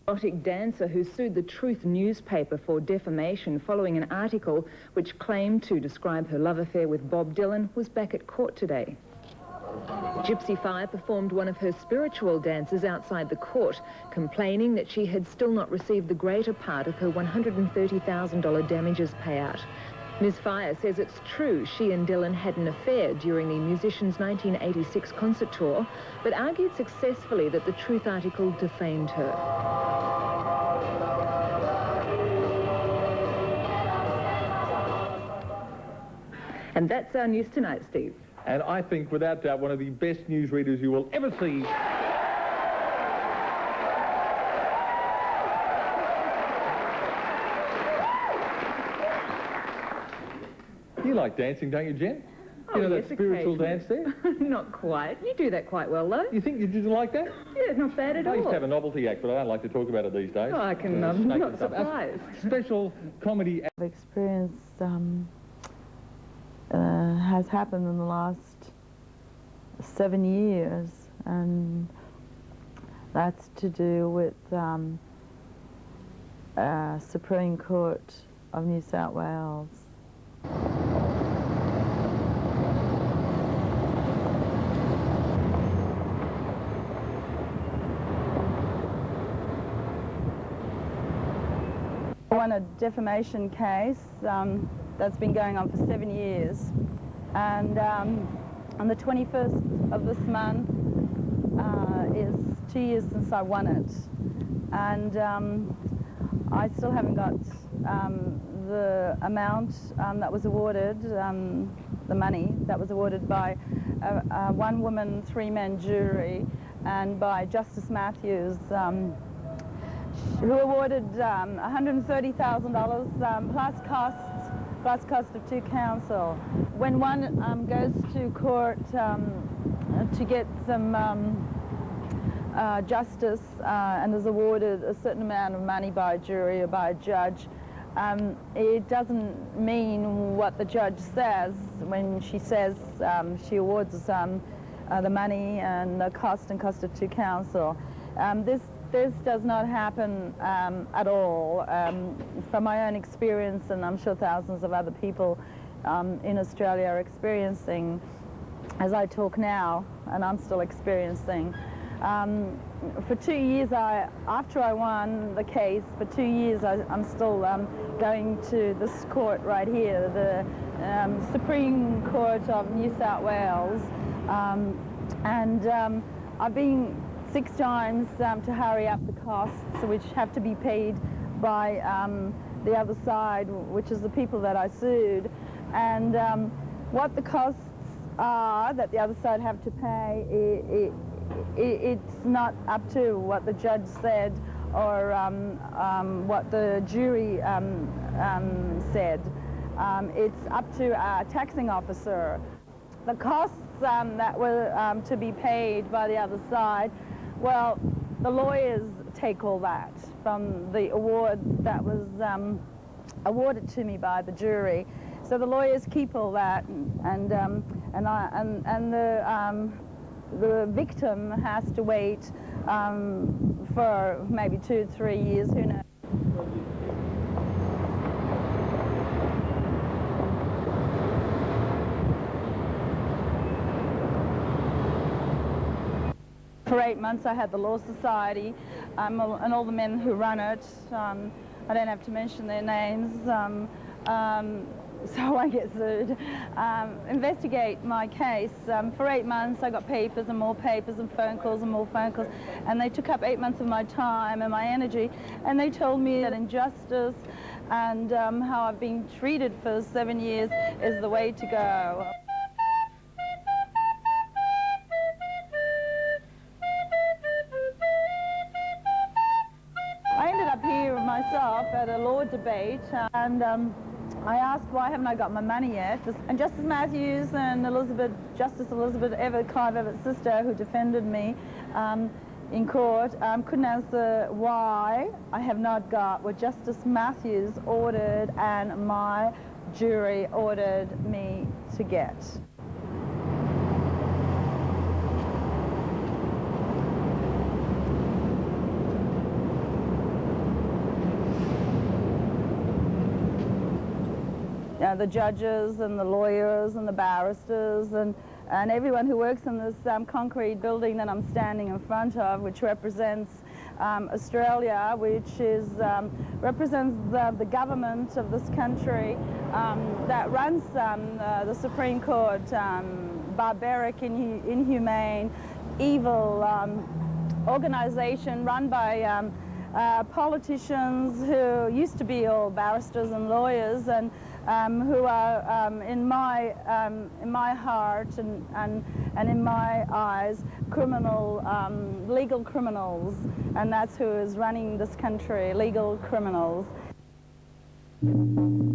Erotic dancer who sued the Truth newspaper for defamation following an article which claimed to describe her love affair with Bob Dylan was back at court today. Gypsy Fire performed one of her spiritual dances outside the court, complaining that she had still not received the greater part of her $130,000 damages payout. Ms. Fire says it's true she and Dylan had an affair during the musician's 1986 concert tour, but argued successfully that the Truth article defamed her. And that's our news tonight, Steve. And I think, without doubt, one of the best newsreaders you will ever see. You like dancing, don't you, Jen? You know, yes, that spiritual dance there? Not quite. You do that quite well, though. You think you did like that? Yeah, not bad at all. I used to have a novelty act, but I don't like to talk about it these days. Oh, I can, I'm not surprised. Special comedy act. Experience has happened in the last 7 years, and that's to do with Supreme Court of New South Wales. I won a defamation case that's been going on for 7 years, and on the 21st of this month is 2 years since I won it, and I still haven't got the amount that was awarded, the money that was awarded by a one-woman, three-man jury, and by Justice Matthews, who awarded $130,000 plus cost of two counsel. When one goes to court to get some justice and is awarded a certain amount of money by a jury or by a judge, it doesn't mean what the judge says when she says she awards the money and the cost of two counsel. This does not happen at all. From my own experience, and I'm sure thousands of other people in Australia are experiencing, as I talk now, and I'm still experiencing. For 2 years, after I won the case, for 2 years I'm still going to this court right here, the Supreme Court of New South Wales, and I've been 6 times to hurry up the costs, which have to be paid by the other side, which is the people that I sued. And what the costs are that the other side have to pay, it's not up to what the judge said or what the jury said. It's up to a taxing officer. The costs that were to be paid by the other side, well, the lawyers take all that from the award that was awarded to me by the jury. So the lawyers keep all that, and the victim has to wait for maybe 2 or 3 years, who knows. For 8 months I had the Law Society and all the men who run it. I don't have to mention their names, so I won't get sued. Investigate my case. For 8 months I got papers and more papers and phone calls and more phone calls, and they took up 8 months of my time and my energy, and they told me that injustice and how I've been treated for 7 years is the way to go. Myself at a law debate, and I asked why haven't I got my money yet, and Justice Matthews and Justice Elizabeth Clive Everett's sister, who defended me in court, couldn't answer why I have not got what Justice Matthews ordered and my jury ordered me to get. the judges and the lawyers and the barristers and everyone who works in this concrete building that I'm standing in front of, which represents Australia, which is represents the government of this country that runs the Supreme Court, barbaric, inhumane, evil organisation run by politicians who used to be all barristers and lawyers, and who are in my heart and in my eyes criminal, legal criminals, and that's who is running this country, legal criminals.